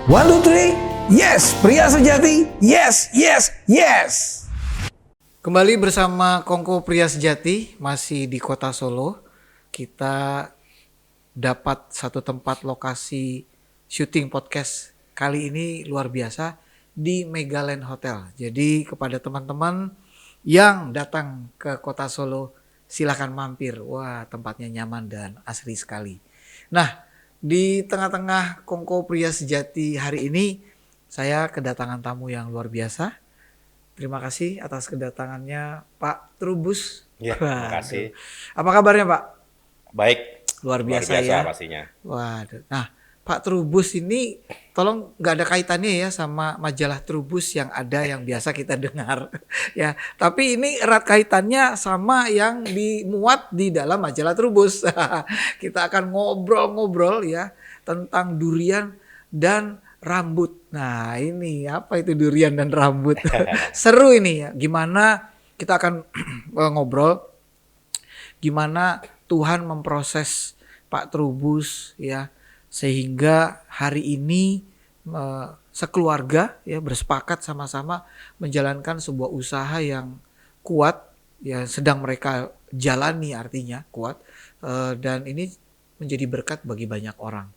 One, two, three. Yes, pria sejati. Yes, yes, yes. Kembali bersama Kongko Pria Sejati, masih di kota Solo. Kita dapat satu tempat lokasi syuting podcast kali ini luar biasa di Megaland Hotel. Jadi kepada teman-teman yang datang ke kota Solo, silakan mampir. Wah, tempatnya nyaman dan asri sekali. Nah, di tengah-tengah Kongko Pria Sejati hari ini, saya kedatangan tamu yang luar biasa. Terima kasih atas kedatangannya Pak Trubus. Ya, terima kasih. Apa kabarnya Pak? Baik. Luar biasa ya. Pastinya. Waduh. Nah, Pak Trubus ini tolong nggak ada kaitannya ya sama majalah Trubus yang ada yang biasa kita dengar ya. Tapi ini erat kaitannya sama yang dimuat di dalam majalah Trubus. Kita akan ngobrol-ngobrol ya tentang durian dan rambut. Nah, ini apa itu durian dan rambut? Seru ini ya. Gimana kita akan ngobrol gimana Tuhan memproses Pak Trubus ya sehingga hari ini sekeluarga ya bersepakat sama-sama menjalankan sebuah usaha yang kuat ya sedang mereka jalani artinya kuat dan ini menjadi berkat bagi banyak orang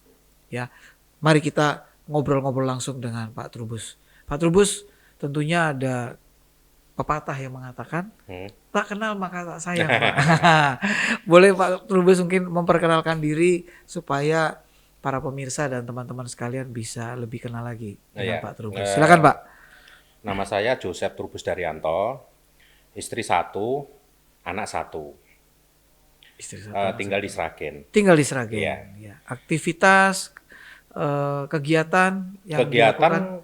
ya. Mari kita ngobrol-ngobrol langsung dengan Pak Trubus. Pak Trubus tentunya ada pepatah yang mengatakan tak kenal maka tak sayang. Pak. Boleh Pak Trubus mungkin memperkenalkan diri supaya para pemirsa dan teman-teman sekalian bisa lebih kenal lagi dengan Pak Trubus. Silakan Pak. Nama saya Joseph Trubus Daryanto, istri 1, anak 1. Istri 1, tinggal di Sragen. Tinggal di Sragen. Ya. Ya. Aktivitas kegiatan yang dilakukan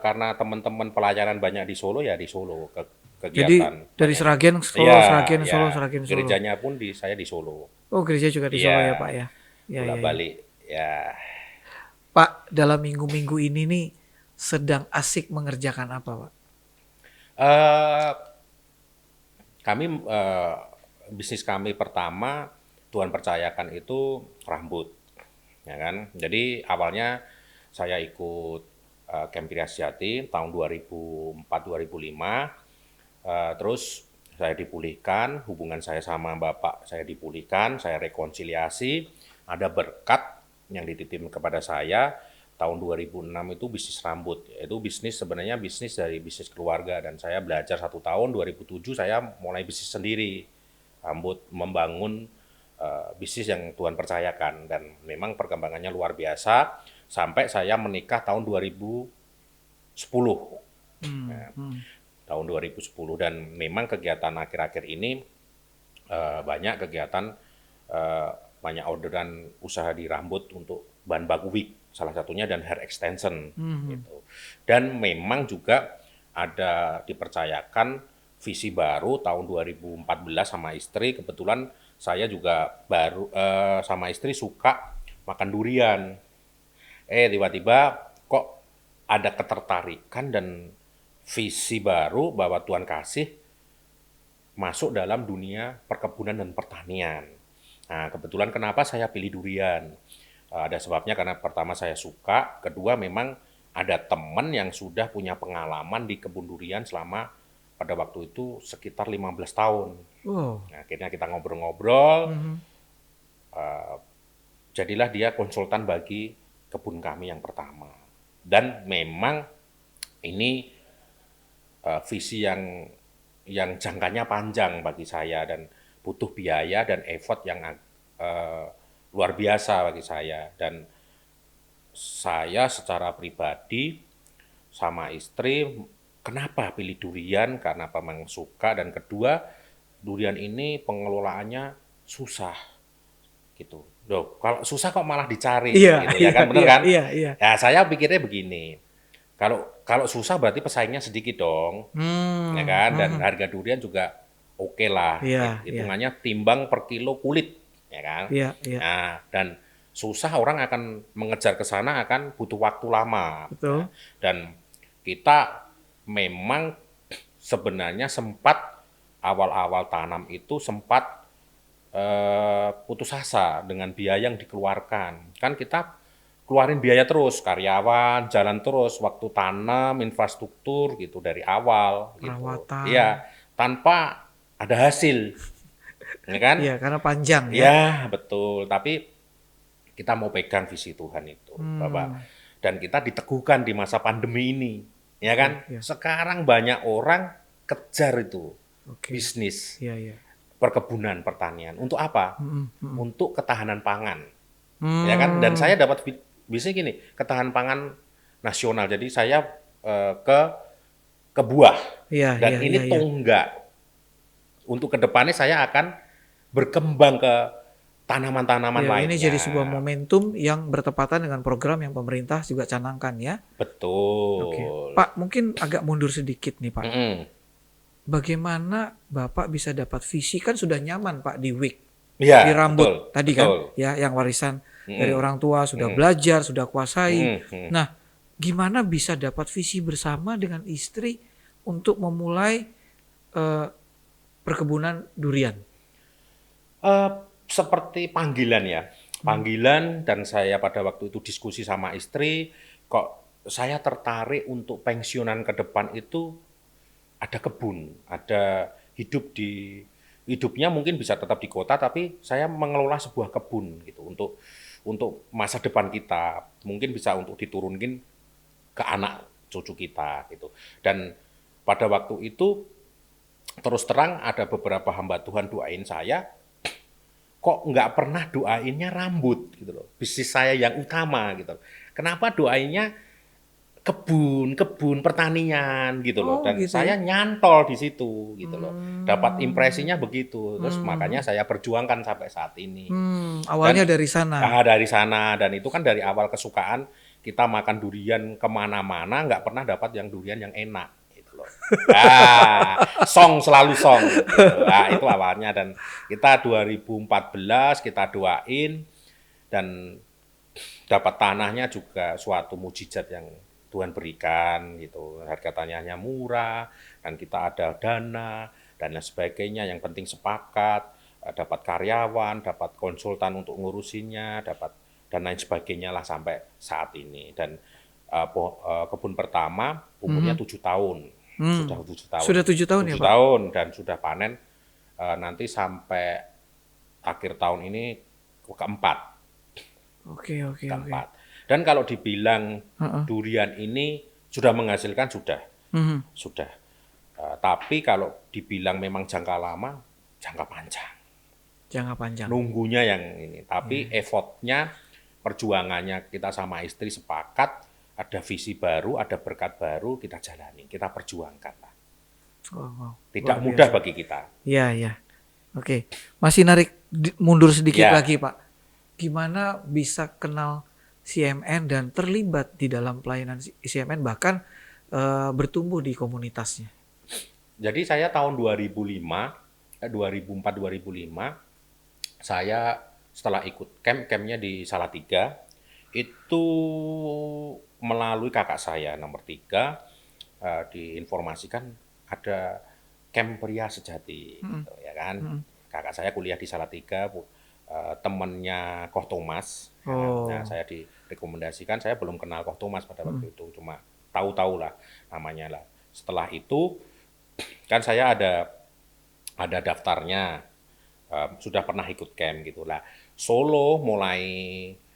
karena teman-teman pelayanan banyak di Solo ya di Solo kegiatan. Jadi dari Sragen, Solo, ya, Sragen, ya. Solo, Sragen, Solo. Gerejanya pun saya di Solo. Oh, gereja juga di Solo ya Pak ya. Ya, balik ya. Pak, dalam minggu-minggu ini nih sedang asik mengerjakan apa Pak? Bisnis kami pertama Tuhan percayakan itu rambut. Ya kan? Jadi awalnya saya ikut Camp Pria Sejati tahun 2004-2005, terus saya dipulihkan, hubungan saya sama bapak saya dipulihkan, saya rekonsiliasi, ada berkat yang dititipkan kepada saya tahun 2006 itu bisnis rambut, itu sebenarnya bisnis dari bisnis keluarga dan saya belajar 1 tahun, 2007 saya mulai bisnis sendiri, rambut, membangun bisnis yang Tuhan percayakan dan memang perkembangannya luar biasa sampai saya menikah tahun 2010. Tahun 2010 dan memang kegiatan akhir-akhir ini banyak kegiatan banyak orderan usaha di rambut untuk bahan baku wig salah satunya dan hair extension gitu. Dan memang juga ada dipercayakan visi baru tahun 2014 sama istri, kebetulan saya juga baru sama istri suka makan durian. Tiba-tiba kok ada ketertarikan dan visi baru bahwa Tuhan kasih masuk dalam dunia perkebunan dan pertanian. Nah, kebetulan kenapa saya pilih durian? Ada sebabnya karena pertama saya suka, kedua memang ada teman yang sudah punya pengalaman di kebun durian selama pada waktu itu sekitar 15 tahun. Nah, akhirnya kita ngobrol-ngobrol, jadilah dia konsultan bagi kebun kami yang pertama. Dan memang ini visi yang jangkanya panjang bagi saya dan butuh biaya dan effort yang luar biasa bagi saya. Dan saya secara pribadi sama istri kenapa pilih durian? Karena memang suka dan kedua durian ini pengelolaannya susah gitu. Loh, kalau susah kok malah dicari gitu ya kan, benar kan? Iya. Ya saya pikirnya begini. Kalau susah berarti pesaingnya sedikit dong. Ya kan? Dan harga durian juga oke lah. Hitungannya timbang per kilo kulit, ya kan? Nah, dan susah orang akan mengejar ke sana akan butuh waktu lama. Betul. Dan kita memang sebenarnya sempat awal-awal tanam itu sempat putus asa dengan biaya yang dikeluarkan. Kan kita keluarin biaya terus, karyawan, jalan terus, waktu tanam, infrastruktur gitu dari awal gitu. Perawatan. Iya, tanpa ada hasil, ya kan? Iya, karena panjang ya. Ya, betul. Tapi kita mau pegang visi Tuhan itu, Bapak. Hmm. Dan kita diteguhkan di masa pandemi ini, ya Iya, kan? iya. Sekarang banyak orang kejar itu Oke. bisnis Iya, iya. perkebunan, pertanian. Untuk apa? Mm, mm. Untuk ketahanan pangan, ya kan? Dan Hmm. saya dapat bisnis gini, ketahanan pangan nasional. Jadi saya ke buah Iya, dan iya, ini iya, iya. tonggak. Untuk kedepannya saya akan berkembang ke tanaman-tanaman Ya, ini jadi lainnya. sebuah momentum yang bertepatan dengan program yang pemerintah juga canangkan ya. Oke. Betul. Pak, mungkin agak mundur sedikit nih, Pak. Mm-mm. Bagaimana Bapak bisa dapat visi kan sudah nyaman, Pak, di WIC, di Iya, betul, rambut tadi kan, betul. ya, yang warisan dari Mm-mm. orang tua sudah Mm-mm. belajar, sudah kuasai. Mm-mm. Mm-mm. Nah, gimana bisa dapat visi bersama dengan istri untuk memulai eh, perkebunan durian? Eh, seperti panggilan ya, panggilan dan saya pada waktu itu diskusi sama istri, kok saya tertarik untuk pensiunan ke depan itu ada kebun, ada hidupnya mungkin bisa tetap di kota, tapi saya mengelola sebuah kebun gitu untuk masa depan kita, mungkin bisa untuk diturunkin ke anak cucu kita gitu. Dan pada waktu itu terus terang ada beberapa hamba Tuhan doain saya, kok nggak pernah doainnya rambut gitu loh. Bisnis saya yang utama gitu. Kenapa doainnya kebun pertanian gitu loh. Oh, Dan gitu ya. saya nyantol di situ gitu loh. Dapat impresinya Hmm. begitu. Terus makanya saya perjuangkan sampai saat ini. Awalnya Dan dari sana. dari sana dan itu kan dari awal kesukaan kita makan durian kemana-mana nggak pernah dapat yang durian yang enak gitu loh. Selalu song gitu. Nah, itu awalnya dan kita 2014 kita doain dan dapat tanahnya juga suatu mujizat yang Tuhan berikan gitu. Harga tanahnya murah dan kita ada dana dan lain sebagainya. Yang penting sepakat, dapat karyawan, dapat konsultan untuk ngurusinnya, dapat dan lain sebagainya lah sampai saat ini. Dan kebun pertama umurnya 7 tahun, sudah 7 tahun, Sudah 7 tahun ya, 7 Pak? tahun dan sudah panen nanti sampai akhir tahun ini keempat. Oke, oke, oke. Keempat. Dan kalau dibilang Heeh. durian ini sudah menghasilkan Mhm. sudah. Tapi kalau dibilang memang jangka lama, jangka panjang. Jangka panjang. Nunggunya yang ini. Tapi effortnya, perjuangannya kita sama istri sepakat, ada visi baru, ada berkat baru, kita jalani, kita perjuangkan lah. Wow, wow. Tidak Luar mudah biasa. bagi kita. Iya, iya. Oke. Masih narik mundur sedikit Ya. lagi, Pak. Gimana bisa kenal CMN dan terlibat di dalam pelayanan CMN bahkan bertumbuh di komunitasnya? Jadi saya tahun 2004-2005, saya setelah ikut campnya di Salatiga, itu melalui kakak saya nomor 3, diinformasikan ada camp pria sejati, gitu, ya kan. Kakak saya kuliah di Salatiga, temennya Koh Thomas. Oh. Nah, saya direkomendasikan, saya belum kenal Koh Thomas pada waktu itu, cuma tahu-tahu lah namanya lah. Setelah itu kan saya ada daftarnya, sudah pernah ikut camp gitu lah. Solo mulai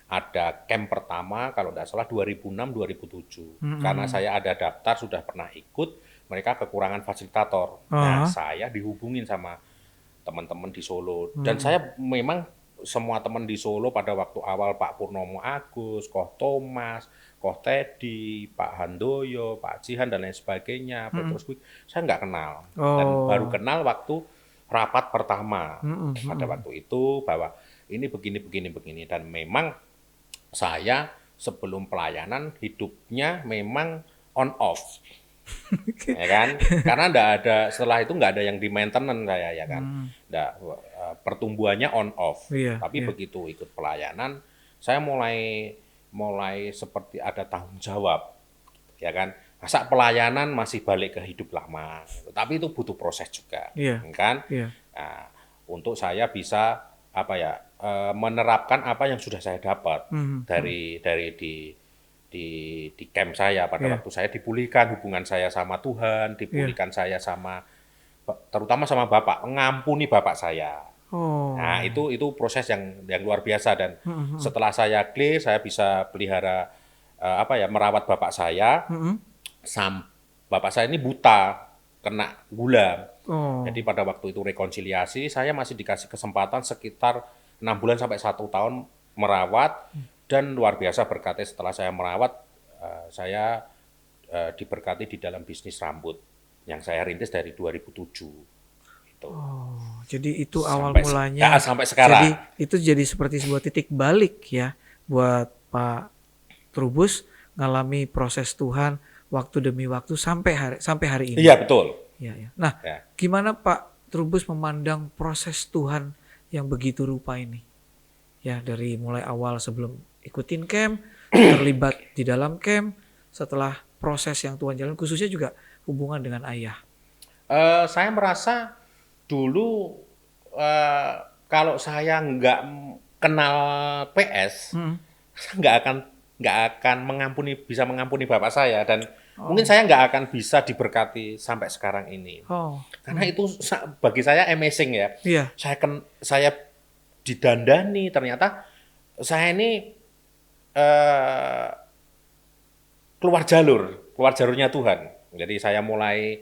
ada camp pertama kalau tidak salah 2006-2007. Karena saya ada daftar sudah pernah ikut, mereka kekurangan fasilitator. Nah, saya dihubungin sama teman-teman di Solo dan saya memang semua teman di Solo pada waktu awal Pak Purnomo Agus, Koh Thomas, Koh Teddy, Pak Handoyo, Pak Jihan dan lain sebagainya, Petrus Quick, saya nggak kenal dan baru kenal waktu rapat pertama pada waktu itu bahwa ini begini dan memang saya sebelum pelayanan hidupnya memang on off. Ya kan? Karena setelah itu nggak ada yang di maintenance saya ya kan. Pertumbuhannya on off. Iya, Tapi iya. begitu ikut pelayanan, saya mulai seperti ada tanggung jawab. Ya kan? Masa pelayanan masih balik ke hidup lama. Tapi itu butuh proses juga. Iya. Kan? Iya. Nah, untuk saya bisa menerapkan apa yang sudah saya dapat dari di camp saya pada Iya. waktu saya dipulihkan hubungan saya sama Tuhan, Iya. dipulihkan saya sama terutama sama Bapak, mengampuni Bapak saya. Nah, Oh. itu proses yang luar biasa dan Mhm, mhm. setelah saya clear, saya bisa pelihara merawat Bapak saya. Mhm. Sam Bapak saya ini buta, kena gula. Jadi Oh. pada waktu itu rekonsiliasi, saya masih dikasih kesempatan sekitar 6 bulan sampai 1 tahun merawat dan luar biasa berkatnya setelah saya merawat, saya diberkati di dalam bisnis rambut yang saya rintis dari 2007 itu Oh, jadi itu awal mulanya. sampai Jadi sekarang. itu jadi seperti sebuah titik balik ya buat Pak Trubus ngalami proses Tuhan waktu demi waktu sampai hari ini. Iya betul. Ya, ya. Nah, Ya. gimana Pak Trubus memandang proses Tuhan yang begitu rupa ini? Ya, dari mulai awal sebelum ikutin camp, terlibat di dalam camp, setelah proses yang Tuhan jalan, khususnya juga hubungan dengan ayah. Saya merasa dulu eh, kalau saya nggak kenal PS, Hmm. saya nggak akan bisa mengampuni bapak saya dan mungkin Oh, saya nggak akan bisa diberkati sampai sekarang ini. oh, Karena itu bagi saya amazing ya. iya, Saya didandani ternyata saya ini eh, keluar jalurnya Tuhan. Jadi saya mulai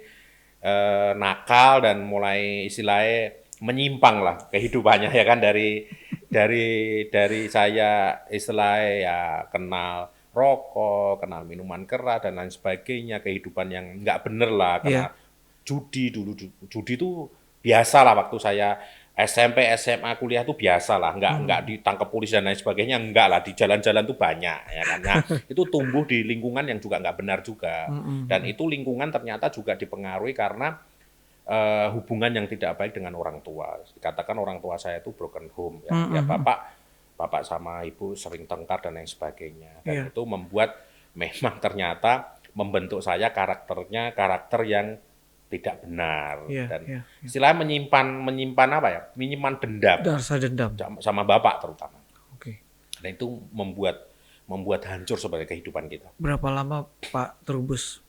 nakal dan mulai istilahnya menyimpang lah kehidupannya ya kan dari saya istilahnya ya kenal rokok, kenal minuman keras dan lain sebagainya, kehidupan yang nggak bener lah, iya. kenal judi dulu. Judi itu biasa lah waktu saya SMP, SMA, kuliah tuh biasa lah, nggak Hmm. ditangkap polisi dan lain sebagainya, enggak lah, di jalan-jalan tuh banyak ya kan. Nah, itu tumbuh di lingkungan yang juga nggak benar juga. Hmm, Dan hmm. itu lingkungan ternyata juga dipengaruhi karena hubungan yang tidak baik dengan orang tua. Dikatakan orang tua saya itu broken home ya. Hmm, Ya hmm, hmm. bapak sama ibu sering tengkar dan lain sebagainya. Dan Iya, itu membuat memang ternyata membentuk saya karakter yang tidak benar iya, dan iya, iya. istilahnya menyimpan apa ya? Menyimpan dendam Rasa dendam. sama bapak terutama. Oke. Dan itu membuat hancur sebagai kehidupan kita. Berapa lama Pak Trubus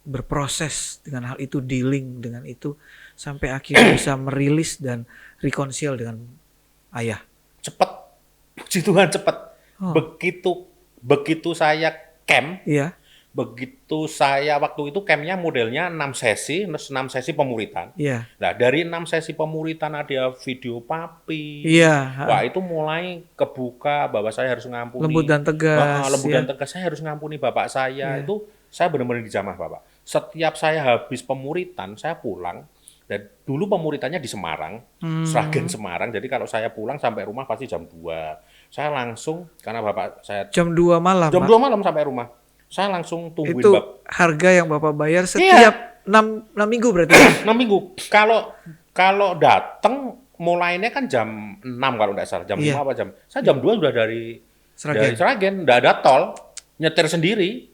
berproses dengan hal itu, dealing dengan itu, sampai akhirnya bisa merilis dan reconcile dengan ayah? Cepat, puji Tuhan cepat. Oh, Begitu saya camp, iya, begitu saya waktu itu campnya modelnya 6 sesi, 6 sesi pemuritan. iya, Nah, dari 6 sesi pemuritan ada video papi. iya. Wah, Ha. itu mulai kebuka bahwa saya harus Lembut ngampuni. dan tegas, Lembut ya, dan tegas, saya harus ngampuni bapak saya. iya. Itu saya benar-benar dijamah bapak. Setiap saya habis pemuritan, saya pulang. Dan dulu pemuritannya di Semarang, Sragen Hmm. Semarang. Jadi kalau saya pulang sampai rumah pasti jam 2. Saya langsung, karena bapak saya Jam 2 malam, jam Pak. 2 malam sampai rumah. Saya langsung tungguin Itu harga yang Bapak bayar Iya, setiap 6 minggu berarti, Pak? 6 minggu. Kalau kalau datang mulainya kan jam 6 kalau nggak salah, jam 5 Iya, apa jam. Saya jam 2 sudah dari Sragen. Sragen, nggak ada tol, nyetir sendiri.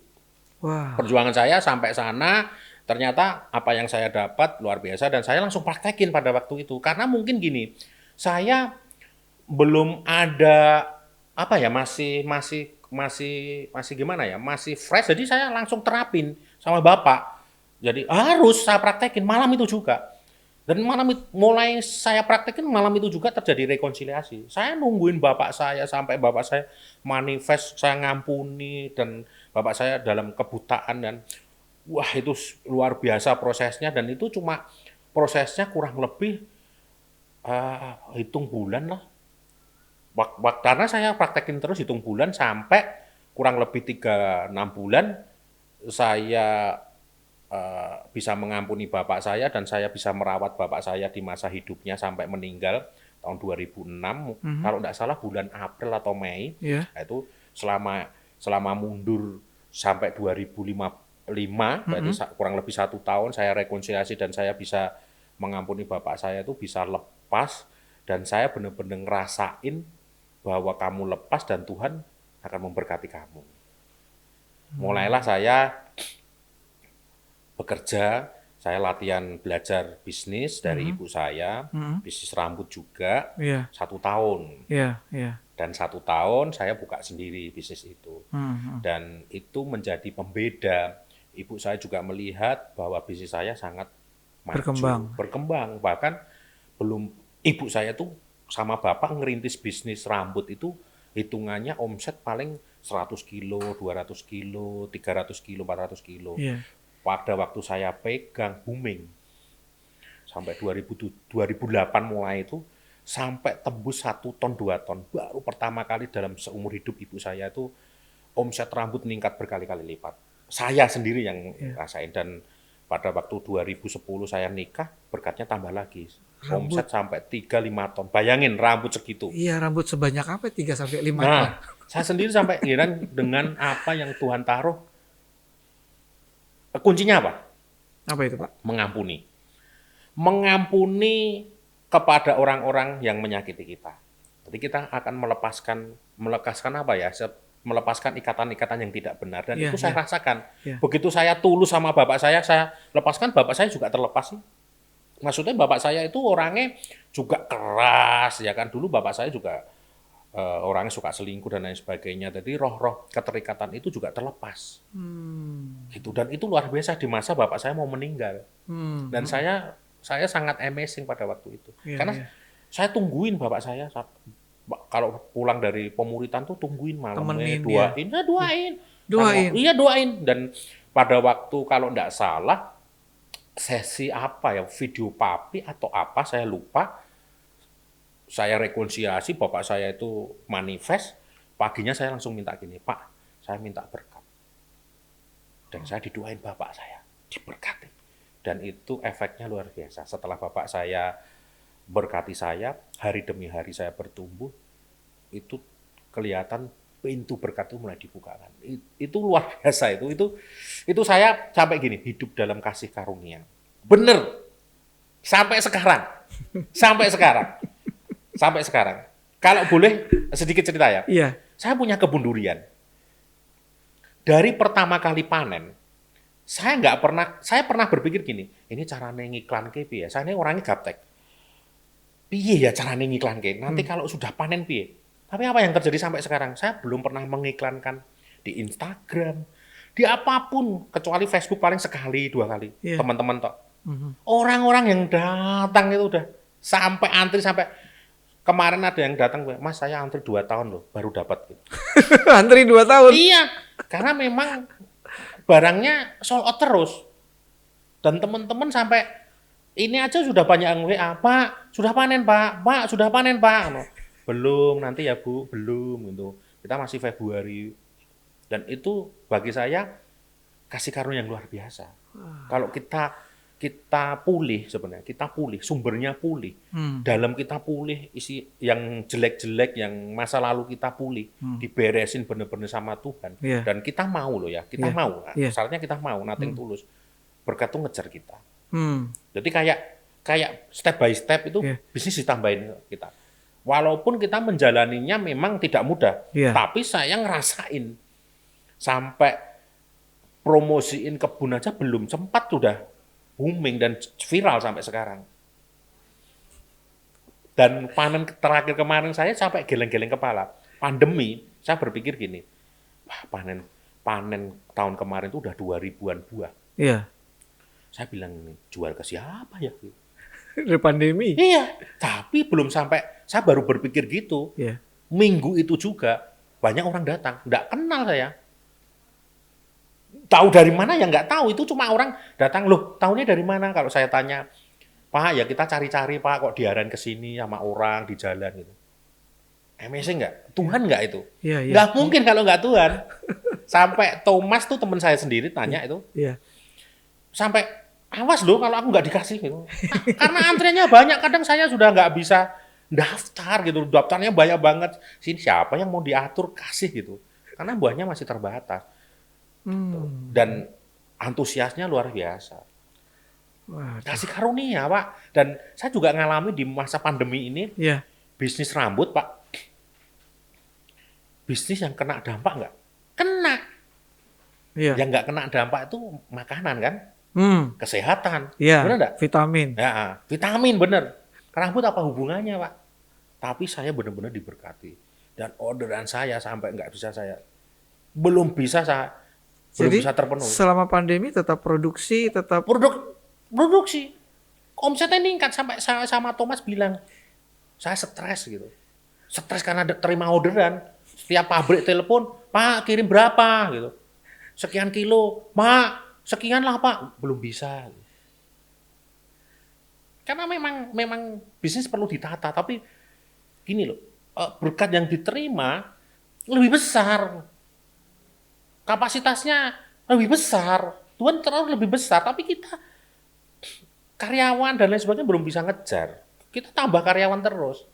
Wah, Perjuangan saya sampai sana, ternyata apa yang saya dapat luar biasa dan saya langsung praktekin pada waktu itu. Karena mungkin gini, saya belum ada apa ya masih gimana ya masih fresh jadi saya langsung terapin sama bapak jadi harus saya praktekin malam itu juga dan mulai saya praktekin malam itu juga terjadi rekonsiliasi saya nungguin bapak saya sampai bapak saya manifest saya ngampuni dan bapak saya dalam kebutaan dan wah itu luar biasa prosesnya dan itu cuma prosesnya kurang lebih hitung bulan lah karena saya praktekin terus hitung bulan sampai kurang lebih 3-6 bulan saya bisa mengampuni bapak saya dan saya bisa merawat bapak saya di masa hidupnya sampai meninggal tahun 2006 kalau tidak salah bulan April atau Mei iya. nah, itu selama mundur sampai 2005 berarti kurang lebih 1 tahun saya rekonsiliasi dan saya bisa mengampuni bapak saya itu bisa lepas dan saya benar-benar ngerasain bahwa kamu lepas dan Tuhan akan memberkati kamu. Mulailah saya bekerja, Saya latihan belajar bisnis dari ibu saya, bisnis rambut juga, Iya, 1 tahun. iya, iya. Dan 1 tahun saya buka sendiri bisnis itu. Dan itu menjadi pembeda. Ibu saya juga melihat bahwa bisnis saya sangat maju, Berkembang. berkembang. Bahkan belum ibu saya tuh sama bapak ngerintis bisnis rambut itu hitungannya omset paling 100 kilo, 200 kilo, 300 kilo, 400 kilo. Iya. Pada waktu saya pegang booming sampai 2008 mulai itu sampai tembus 1 ton 2 ton. Baru pertama kali dalam seumur hidup ibu saya itu omset rambut meningkat berkali-kali lipat. Saya sendiri yang rasain dan pada waktu 2010 saya nikah berkatnya tambah lagi. Rambut. Omset sampai 3-5 ton. Bayangin rambut segitu. Iya, rambut sebanyak apa? 3 sampai 5 ton. Nah, saya sendiri sampai heran dengan apa yang Tuhan taruh. Kuncinya apa? Apa itu, Pak? Mengampuni. Mengampuni kepada orang-orang yang menyakiti kita. Jadi kita akan melepaskan apa ya? Melepaskan ikatan-ikatan yang tidak benar dan Iya, itu saya iya. rasakan. Iya. Begitu saya tulus sama bapak saya lepaskan, bapak saya juga terlepas sih. Maksudnya bapak saya itu orangnya juga keras ya kan. Dulu bapak saya juga orangnya suka selingkuh dan lain sebagainya. Jadi roh-roh keterikatan itu juga terlepas. Gitu. Dan itu luar biasa di masa bapak saya mau meninggal. Dan saya sangat amazing pada waktu itu. Iya, Karena iya. saya tungguin bapak saya kalau pulang dari pemuritan tuh tungguin malamnya, Temenin, doain, doain. Doain. Iya doain. Dan pada waktu kalau enggak salah sesi apa ya, video papi atau apa saya lupa. Saya rekonsiliasi, bapak saya itu manifest, paginya saya langsung minta gini, Pak, saya minta berkat. Dan saya didoain bapak saya, diberkati. Dan itu efeknya luar biasa. Setelah bapak saya berkati saya, hari demi hari saya bertumbuh, itu kelihatan pintu berkat itu mulai dibukakan. Itu luar biasa itu saya sampai gini, hidup dalam kasih karunia. Bener. Sampai sekarang. Sampai sekarang. Sampai sekarang. Kalau boleh sedikit cerita ya. Iya. Saya punya kebun durian. Dari pertama kali panen, saya pernah berpikir gini, ini caranya ngiklan ke piye? Saya ini orangnya gaptek. Piye ya caranya ngiklan ke? Nanti kalau sudah panen piye? Tapi apa yang terjadi sampai sekarang? Saya belum pernah mengiklankan di Instagram, di apapun, kecuali Facebook paling sekali, 2 kali. Iya. Teman-teman tok. Orang-orang yang datang itu udah sampai antri sampai kemarin ada yang datang, Mas saya antri 2 tahun loh baru dapat gitu. Antri 2 tahun. Iya, karena memang barangnya sold out terus. Dan teman-teman sampai ini aja sudah banyak yang WA, Pak, sudah panen Pak, Pak, sudah panen Pak. Belum, nanti ya Bu, belum gitu. Kita masih Februari. Dan itu bagi saya kasih karunia yang luar biasa. Kalau kita pulih sebenarnya, kita pulih, sumbernya pulih. Dalam kita pulih, isi yang jelek-jelek, yang masa lalu kita pulih, diberesin bener-bener sama Tuhan. Iya. Dan kita mau loh ya, kita Iya. mau. Iya. Syaratnya kita mau, nothing tulus. Berkat tuh ngejar kita. Hmm. Jadi kayak step by step itu Iya. bisnis ditambahin kita. Walaupun kita menjalaninya memang tidak mudah, Iya. tapi saya ngerasain sampai promosiin kebun aja belum sempat sudah booming dan viral sampai sekarang. Dan panen terakhir kemarin saya sampai geleng-geleng kepala. Pandemi, saya berpikir gini, wah panen tahun kemarin itu udah 2000-an buah. Iya. Saya bilang ini jual ke siapa ya? Dari pandemi. Iya, tapi belum sampai, saya baru berpikir gitu. Iya. Minggu itu juga banyak orang datang, nggak kenal saya. Tahu dari mana ya nggak tahu, itu cuma orang datang, loh tahunya dari mana? Kalau saya tanya, Pak ya kita cari-cari Pak, kok diarahin ke sini sama orang di jalan gitu. Amazing nggak? Tuhan nggak itu? Iya, iya. Nggak mungkin kalau nggak Tuhan. Sampai Thomas tuh teman saya sendiri tanya itu, Iya. sampai awas loh kalau aku nggak dikasih gitu. Karena antriannya banyak, kadang saya sudah nggak bisa daftar gitu, daftarnya banyak banget. Sini siapa yang mau diatur kasih gitu, karena buahnya masih terbatas. Dan antusiasnya luar biasa. Wah. Kasih karunia Pak. Dan saya juga ngalami di masa pandemi ini, Iya. bisnis rambut Pak. Bisnis yang kena dampak nggak? Kena. Iya. Yang nggak kena dampak itu makanan kan? kesehatan, Iya, benar nggak? vitamin. Ya, vitamin bener. Rambut apa hubungannya, Pak? Tapi saya benar-benar diberkati. Dan orderan saya sampai nggak bisa saya, belum bisa saya, belum Jadi bisa terpenuhi. selama pandemi tetap produksi, tetap Produksi, omsetnya meningkat sampai saya sama Thomas bilang, saya stres gitu. Stres karena terima orderan. Setiap pabrik telepon, Pak kirim berapa gitu. Sekian kilo, Pak, sekian lah Pak. Belum bisa. Karena memang bisnis perlu ditata, tapi gini loh, berkat yang diterima lebih besar. Kapasitasnya lebih besar. Tuhan terlalu lebih besar, tapi kita karyawan dan lain sebagainya belum bisa ngejar. Kita tambah karyawan terus.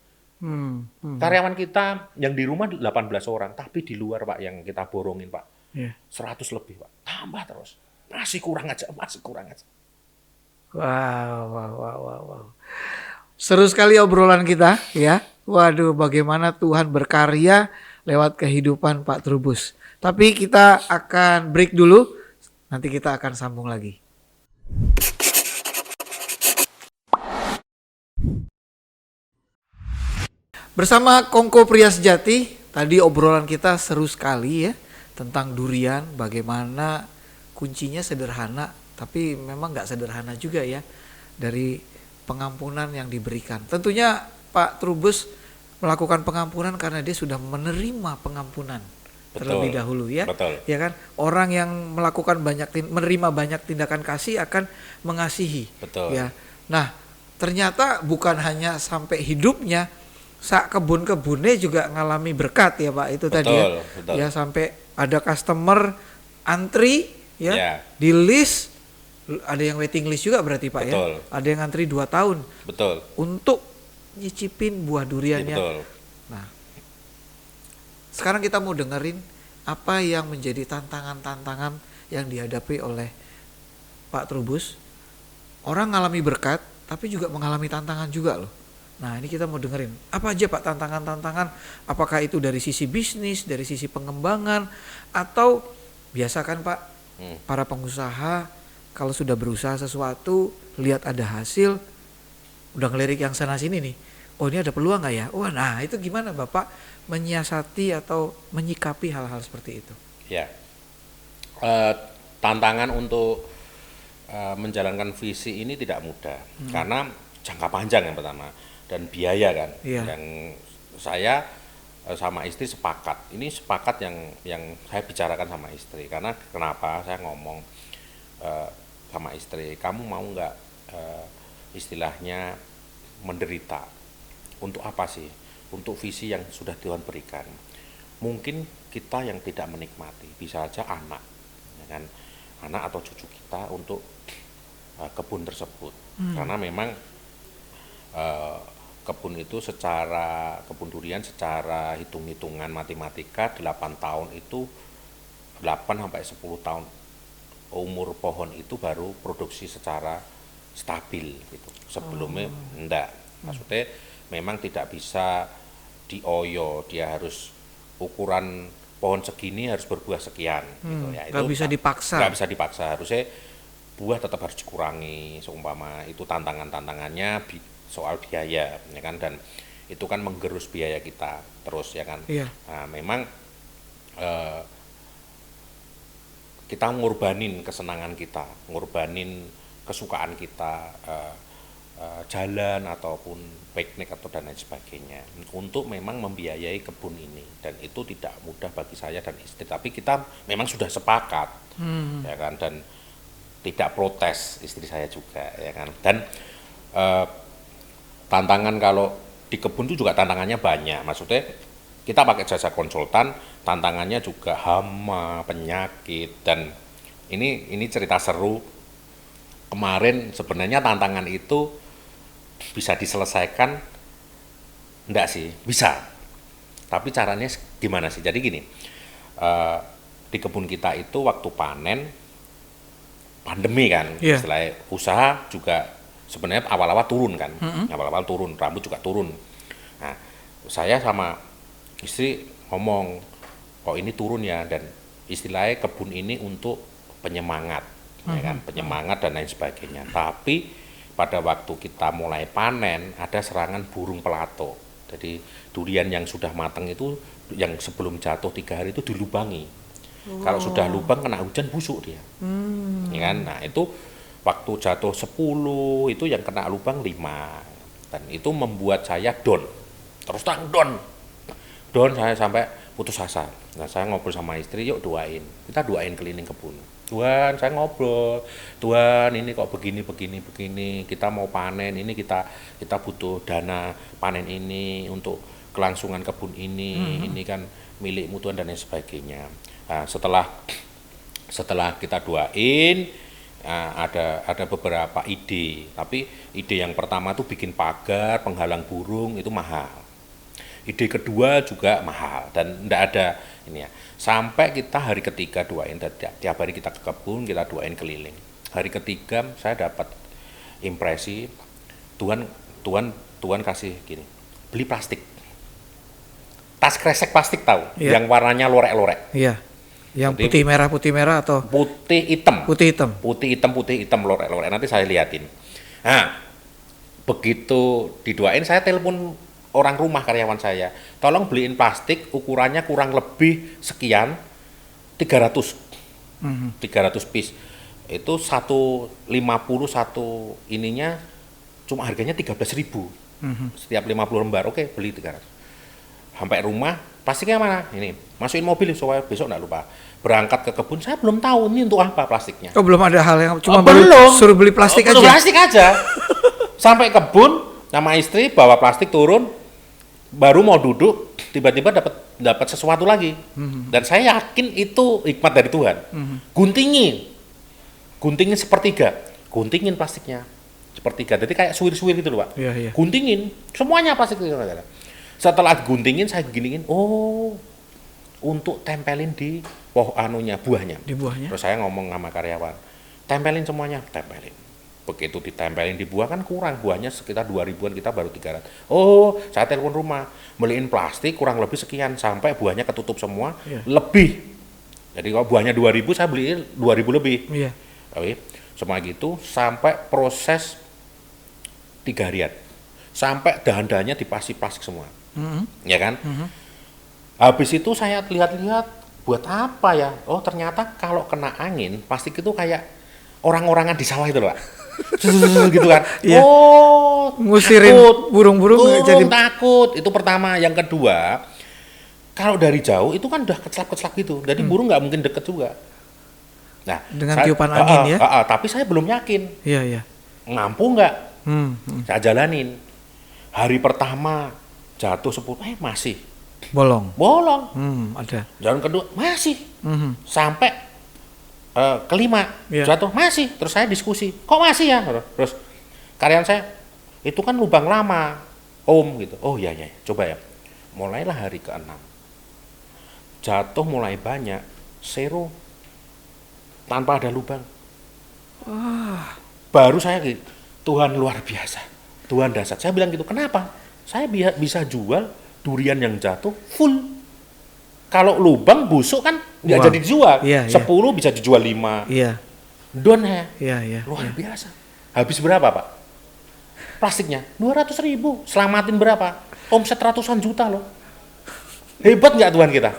Karyawan kita yang di rumah 18 orang, tapi di luar Pak yang kita borongin Pak, ya. 100 lebih Pak. Tambah terus. Masih kurang aja, masih kurang aja. Wow. Seru sekali obrolan kita ya. Waduh, bagaimana Tuhan berkarya lewat kehidupan Pak Trubus. Tapi kita akan break dulu. Nanti kita akan sambung lagi. Bersama Kongko Pria Sejati, tadi obrolan kita seru sekali ya tentang durian, bagaimana kuncinya sederhana, tapi memang nggak sederhana juga ya dari pengampunan yang diberikan. Tentunya Pak Trubus melakukan pengampunan karena dia sudah menerima pengampunan terlebih dahulu ya. Betul. Ya kan? Orang yang melakukan menerima banyak tindakan kasih akan mengasihi. Betul. Ya. Nah, ternyata bukan hanya sampai hidupnya, kebun-kebunnya juga ngalami berkat ya Pak, itu tadi ya. Betul. Ya sampai ada customer antri ya, Ya. di list, ada yang waiting list juga berarti Pak Betul. ya. Ada yang antri 2 tahun Betul. untuk nyicipin buah Ya, duriannya. betul. Nah, sekarang kita mau dengerin apa yang menjadi tantangan-tantangan yang dihadapi oleh Pak Trubus. Orang ngalami berkat, tapi juga mengalami tantangan juga loh. Nah, ini kita mau dengerin. Apa aja Pak tantangan-tantangan? Apakah itu dari sisi bisnis, dari sisi pengembangan, atau biasa kan Pak, para pengusaha kalau sudah berusaha sesuatu, lihat ada hasil, udah ngelirik yang sana sini nih. Oh, ini ada peluang nggak ya? Wah, nah itu gimana Bapak menyiasati atau menyikapi hal-hal seperti itu? Ya. Tantangan untuk menjalankan visi ini tidak mudah karena jangka panjang yang pertama dan biaya kan. Iya. Yang saya sama istri sepakat. Ini sepakat yang saya bicarakan sama istri. Karena kenapa saya ngomong sama istri, kamu mau nggak istilahnya menderita? Untuk apa sih? Untuk visi yang sudah Tuhan berikan. Mungkin kita yang tidak menikmati, bisa aja anak, ya kan? Anak atau cucu kita untuk kebun tersebut. Karena memang kebun itu kebun durian secara hitung-hitungan matematika 8 tahun itu 8 sampai 10 tahun umur pohon itu baru produksi secara stabil gitu. Sebelumnya enggak. Maksudnya memang tidak bisa dioyo, dia harus ukuran pohon segini harus berbuah sekian gitu ya. Nggak bisa dipaksa. Nggak bisa dipaksa, harusnya buah tetap harus dikurangi seumpama itu tantangannya soal biaya ya kan, dan itu kan menggerus biaya kita terus ya kan. Iya. Nah, memang kita ngorbanin kesenangan kita, ngorbanin kesukaan kita, jalan ataupun piknik atau dan lain sebagainya untuk memang membiayai kebun ini, dan itu tidak mudah bagi saya dan istri, tapi kita memang sudah sepakat ya kan, dan tidak protes istri saya juga ya kan. Dan tantangan kalau di kebun itu juga tantangannya banyak, maksudnya kita pakai jasa konsultan, tantangannya juga hama, penyakit, dan ini cerita seru. Kemarin sebenarnya tantangan itu bisa diselesaikan, enggak sih, bisa. Tapi caranya gimana sih? Jadi gini, di kebun kita itu waktu panen, pandemi kan, istilahnya usaha juga sebenarnya awal-awal turun kan, awal-awal turun, rambut juga turun. Nah, saya sama istri ngomong, kok ini turun ya, dan istilahnya kebun ini untuk penyemangat ya kan, penyemangat dan lain sebagainya. Tapi pada waktu kita mulai panen ada serangan burung pelato. Jadi durian yang sudah matang itu yang sebelum jatuh 3 hari itu dilubangi. Kalau sudah lubang kena hujan busuk dia. Ya kan? Nah, itu waktu jatuh 10 itu yang kena lubang 5. Dan itu membuat saya down. Terus terang down. Down saya sampai putus asa. Nah, saya ngobrol sama istri, yuk doain. Kita doain keliling kebun. Tuhan, saya ngobrol. Tuhan, ini kok begini. Kita mau panen, ini kita butuh dana panen ini untuk kelangsungan kebun ini. Ini kan milikmu Tuhan dan lain sebagainya. Nah, setelah kita doain, ada beberapa ide. Tapi ide yang pertama tuh bikin pagar, penghalang burung itu mahal. Ide kedua juga mahal dan enggak ada ini ya. Sampai kita hari ketiga doain, tiap hari kita ke kebun, kita doain keliling. Hari ketiga saya dapat impresi Tuhan kasih gini, beli plastik. Tas kresek plastik tahu, yang warnanya lorek-lorek. Iya. Yang Jadi, putih merah atau putih hitam. Putih hitam Lorek-lorek. Nanti saya liatin. Nah, begitu didoain saya telepon orang rumah karyawan saya, tolong beliin plastik ukurannya kurang lebih sekian 300 piece itu 150 satu ininya cuma harganya 13.000 setiap 50 lembar. Oke, beli 300. Sampai rumah plastiknya mana ini, masukin mobil supaya besok nggak lupa. Berangkat ke kebun saya belum tahu ini untuk apa plastiknya. Oh, belum ada hal yang cuma belum suruh beli plastik aja. Plastik aja. Sampai kebun sama istri bawa plastik turun, baru mau duduk tiba-tiba dapat sesuatu lagi. Dan saya yakin itu hikmat dari Tuhan. Guntingin sepertiga, guntingin plastiknya sepertiga. Jadi kayak suwir-suwir gitu loh, Pak. Iya. Guntingin semuanya plastik. Setelah guntingin saya giniin, untuk tempelin di buahnya. Di buahnya. Terus saya ngomong sama karyawan, tempelin semuanya, tempelin. Begitu ditempelin di buah kan kurang, buahnya sekitar 2.000-an, kita baru 300. Saya telepon rumah, beliin plastik kurang lebih sekian sampai buahnya ketutup semua, lebih. Jadi kalau buahnya 2.000 saya beliin 2.000 lebih. Iya. Oke. Semua gitu sampai proses 3 harian. Sampai dahan-dahannya dipasih plastik semua. Ya kan? Habis itu saya lihat-lihat buat apa ya? Oh, ternyata kalau kena angin, plastik itu kayak orang-orangan di sawah itu loh, Pak. Gitu kan. Iya. Ngusirin burung-burung jadi takut. Itu pertama. Yang kedua, kalau dari jauh itu kan udah kecelap-kecelap gitu. Jadi burung nggak mungkin deket juga. Nah, dengan tiupan angin ya. Tapi saya belum yakin. Iya. Ngampu nggak? Saya jalanin. Hari pertama jatuh 10, masih. Bolong. Ada. Jalan kedua masih. Sampai kelima jatuh masih. Terus saya diskusi, kok masih ya? Terus karyawan saya, itu kan lubang lama, Om gitu. Oh iya, coba ya. Mulailah hari ke-6. Jatuh mulai banyak, zero, tanpa ada lubang. Baru saya gitu, Tuhan luar biasa, Tuhan dahsyat. Saya bilang gitu, kenapa? Saya bisa jual durian yang jatuh full. Kalau lubang busuk kan nggak jadi dijual. 10 bisa dijual 5. Iya. Don ya. Iya. Luar biasa. Habis berapa, Pak? Plastiknya 200.000. Selamatin berapa? Omset ratusan juta loh. Hebat nggak Tuhan kita?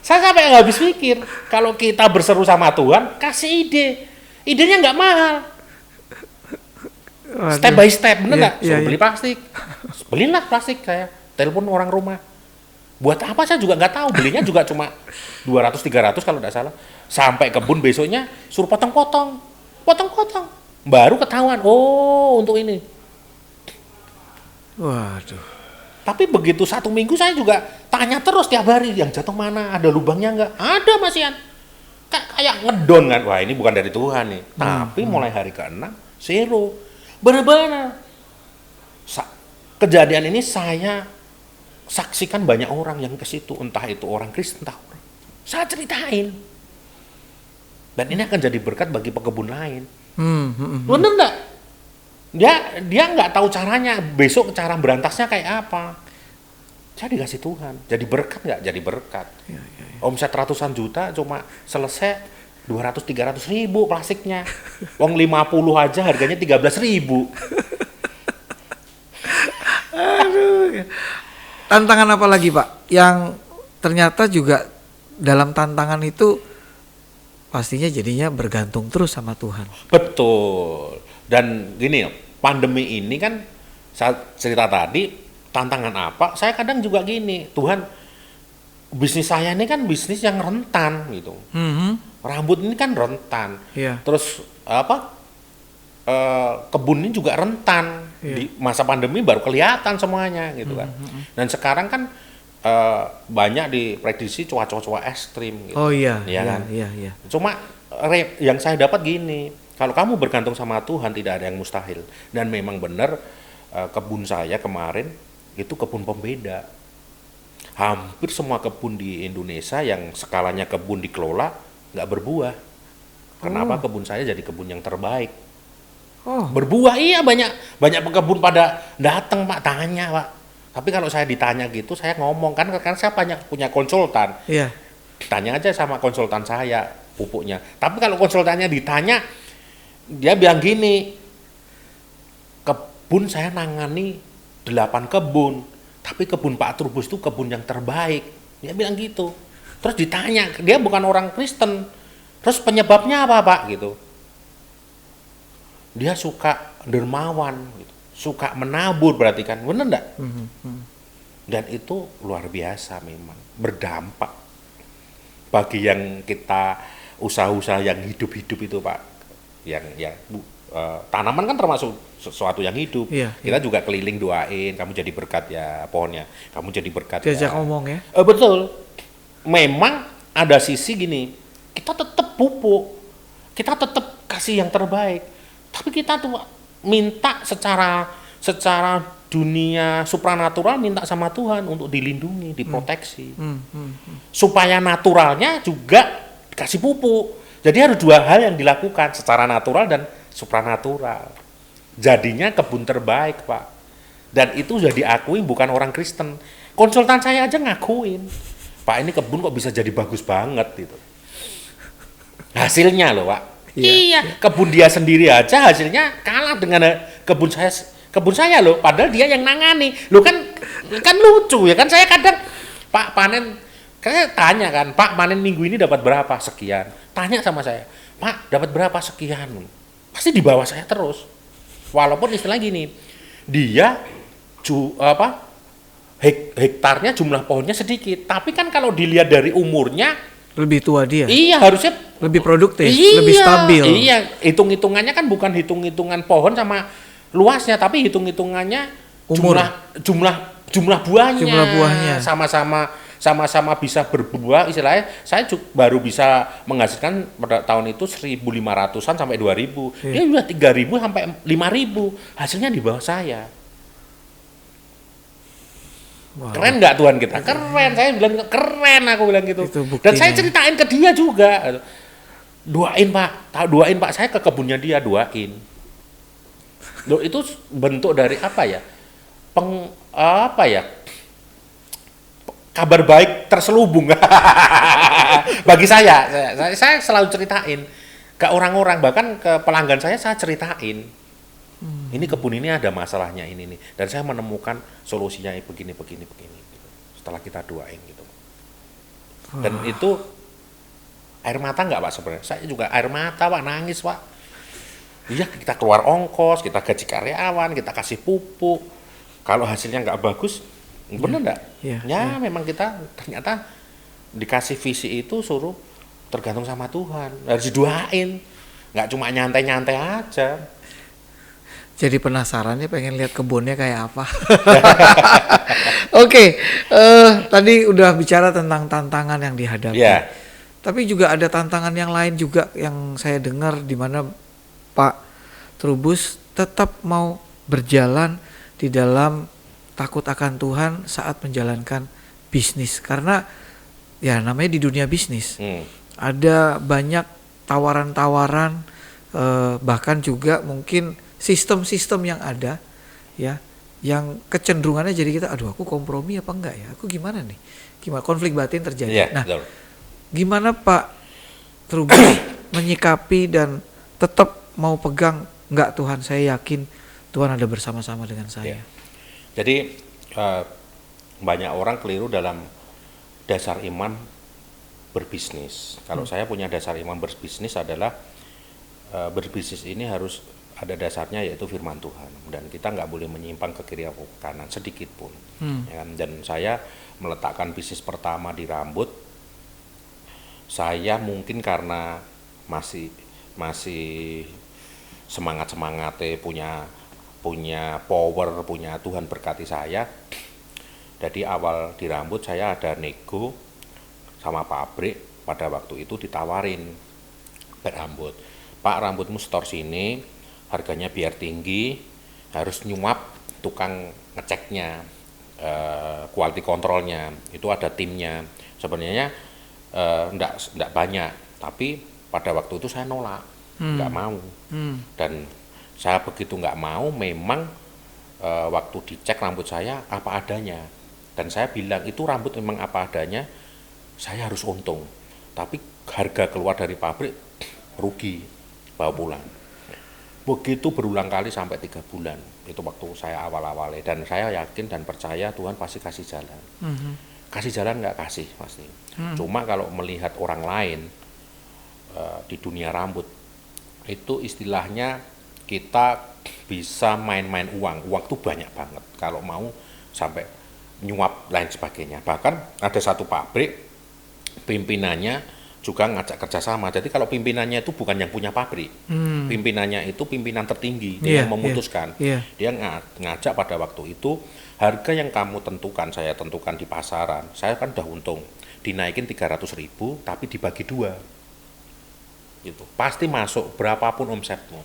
Saya sampai nggak habis pikir. Kalau kita berseru sama Tuhan, kasih ide. Idenya nggak mahal. Step by step, bener nggak? Beli plastik. Belilah plastik saya. Telepon orang rumah. Buat apa saya juga nggak tahu, belinya juga cuma 200-300 kalau nggak salah. Sampai kebun besoknya suruh potong-potong, baru ketahuan, untuk ini. Waduh. Tapi begitu 1 minggu saya juga tanya terus tiap hari, yang jatuh mana, ada lubangnya nggak? Ada Mas Ian. Kayak ngedon kan, wah ini bukan dari Tuhan nih. Tapi mulai hari ke-6, zero. Benar-benar. Kejadian ini saya saksikan banyak orang yang ke situ, entah itu orang Kristen, entah orang. Saya ceritain. Dan ini akan jadi berkat bagi pekebun lain. Bener enggak? Dia nggak tahu caranya, besok cara berantasnya kayak apa. Saya dikasih Tuhan. Jadi berkat nggak? Jadi berkat. Omset ratusan juta cuma selesai 200-300 ribu plastiknya. Wong 50 aja harganya 13 ribu. Aduh. Tantangan apa lagi Pak? Yang ternyata juga dalam tantangan itu pastinya jadinya bergantung terus sama Tuhan. Betul. Dan gini, pandemi ini kan saya cerita tadi, tantangan apa? Saya kadang juga gini, Tuhan, bisnis saya ini kan bisnis yang rentan gitu. Rambut ini kan rentan. Iya. Terus apa? Kebun ini juga rentan. Iya. Di masa pandemi baru kelihatan semuanya gitu kan. Dan sekarang kan banyak diprediksi cuaca-cuaca ekstrim gitu. Oh iya, Iya kan? iya. Cuma yang saya dapat gini, kalau kamu bergantung sama Tuhan tidak ada yang mustahil. Dan memang benar kebun saya kemarin itu kebun pembeda. Hampir semua kebun di Indonesia yang skalanya kebun dikelola nggak berbuah. Kenapa kebun saya jadi kebun yang terbaik? Oh, Berbuah, iya, banyak pekebun pada datang Pak, tanya Pak. Tapi kalau saya ditanya gitu, saya ngomong kan saya banyak punya konsultan. iya. Tanya aja sama konsultan saya pupuknya. Tapi kalau konsultannya ditanya, dia bilang gini, kebun saya nangani 8 kebun, tapi kebun Pak Trubus itu kebun yang terbaik. Dia bilang gitu. Terus ditanya, dia bukan orang Kristen. Terus penyebabnya apa Pak gitu? Dia suka dermawan, gitu. Suka menabur, berarti kan, bener enggak? Dan itu luar biasa memang, berdampak bagi yang kita usaha-usaha yang hidup-hidup itu Pak. Tanaman kan termasuk sesuatu yang hidup. Iya, Kita juga keliling doain, kamu jadi berkat ya pohonnya, kamu jadi berkat Diajak ya. ngomong ya. Betul. Memang ada sisi gini, kita tetap pupuk, kita tetap kasih yang terbaik. Tapi kita tuh minta secara dunia supranatural, minta sama Tuhan untuk dilindungi, diproteksi. Supaya naturalnya juga kasih pupuk. Jadi harus dua hal yang dilakukan, secara natural dan supranatural. Jadinya kebun terbaik Pak. Dan itu sudah diakui bukan orang Kristen. Konsultan saya aja ngakuin, Pak ini kebun kok bisa jadi bagus banget gitu. Hasilnya loh Pak. Iya, kebun dia sendiri aja hasilnya kalah dengan kebun saya loh. Padahal dia yang nangani. Loh kan lucu ya kan, saya kadang Pak panen, saya tanya kan, Pak panen minggu ini dapat berapa? Sekian. Tanya sama saya, Pak dapat berapa? Sekian. Pasti di bawah saya terus. Walaupun istilah gini, dia hektarnya jumlah pohonnya sedikit, tapi kan kalau dilihat dari umurnya Lebih tua dia. iya harusnya Lebih produktif, iya, lebih stabil. Iya, hitung-hitungannya kan bukan hitung-hitungan pohon sama luasnya, tapi hitung-hitungannya Umur. jumlah buahnya. Jumlah buahnya. Sama-sama bisa berbuah, istilahnya saya baru bisa menghasilkan pada tahun itu 1.500-an sampai 2.000. Dia udah 3.000 sampai 5.000. Hasilnya di bawah saya. Wow. Keren nggak Tuhan kita? Keren, saya bilang keren, aku bilang gitu. Itu buktinya. Dan saya ceritain ke dia juga. Doain Pak, saya ke kebunnya dia, doain. Loh, itu bentuk dari apa ya? Kabar baik terselubung. Bagi saya selalu ceritain ke orang-orang, bahkan ke pelanggan saya ceritain. Ini kebun ini ada masalahnya ini nih, dan saya menemukan solusinya begini gitu. Setelah kita doain gitu. Dan itu air mata nggak Pak sebenarnya? Saya juga air mata Pak, nangis Pak. Iya, kita keluar ongkos, kita gaji karyawan, kita kasih pupuk. Kalau hasilnya nggak bagus, bener nggak? Ya, memang kita ternyata dikasih visi itu suruh tergantung sama Tuhan, harus didoain, nggak cuma nyantai-nyantai aja. Jadi penasaran ya, pengen lihat kebunnya kayak apa. Oke, tadi udah bicara tentang tantangan yang dihadapi. Yeah. Tapi juga ada tantangan yang lain juga yang saya dengar, di mana Pak Trubus tetap mau berjalan di dalam takut akan Tuhan saat menjalankan bisnis. Karena ya namanya di dunia bisnis. Ada banyak tawaran-tawaran, bahkan juga mungkin sistem-sistem yang ada ya, yang kecenderungannya jadi kita, aduh aku kompromi apa enggak ya, aku gimana nih, gimana konflik batin terjadi. Nah, gimana Pak Trubus menyikapi dan tetap mau pegang, enggak Tuhan, saya yakin Tuhan ada bersama-sama dengan saya. Ya. Jadi banyak orang keliru dalam dasar iman berbisnis. Kalau saya punya dasar iman berbisnis adalah berbisnis ini harus ada dasarnya yaitu firman Tuhan, dan kita nggak boleh menyimpang ke kiri atau ke kanan sedikit pun. Ya kan? Dan saya meletakkan bisnis pertama di rambut. Saya mungkin karena masih semangatnya punya power, punya Tuhan berkati saya. Jadi awal di rambut saya ada nego sama pabrik, pada waktu itu ditawarin rambut. Pak, rambutmu setor sini, harganya biar tinggi, harus nyuap tukang ngeceknya, quality controlnya, itu ada timnya. Sebenarnya enggak banyak, tapi pada waktu itu saya nolak, enggak mau. Dan saya begitu enggak mau, memang waktu dicek rambut saya apa adanya. Dan saya bilang itu rambut memang apa adanya, saya harus untung. Tapi harga keluar dari pabrik rugi, bawa pulang. Begitu berulang kali sampai 3 bulan. Itu waktu saya awal-awalnya. Dan saya yakin dan percaya Tuhan pasti kasih jalan. Kasih jalan nggak kasih pasti. Cuma kalau melihat orang lain di dunia rambut, itu istilahnya kita bisa main-main uang. Uang tuh banyak banget. Kalau mau sampai nyuap lain sebagainya. Bahkan ada satu pabrik, pimpinannya juga ngajak kerjasama. Jadi kalau pimpinannya itu bukan yang punya pabrik, pimpinannya itu pimpinan tertinggi, dia yang memutuskan. Dia ngajak pada waktu itu, harga yang kamu tentukan, saya tentukan di pasaran, saya kan udah untung, dinaikin 300.000 tapi dibagi 2, gitu. Pasti masuk berapapun omsetmu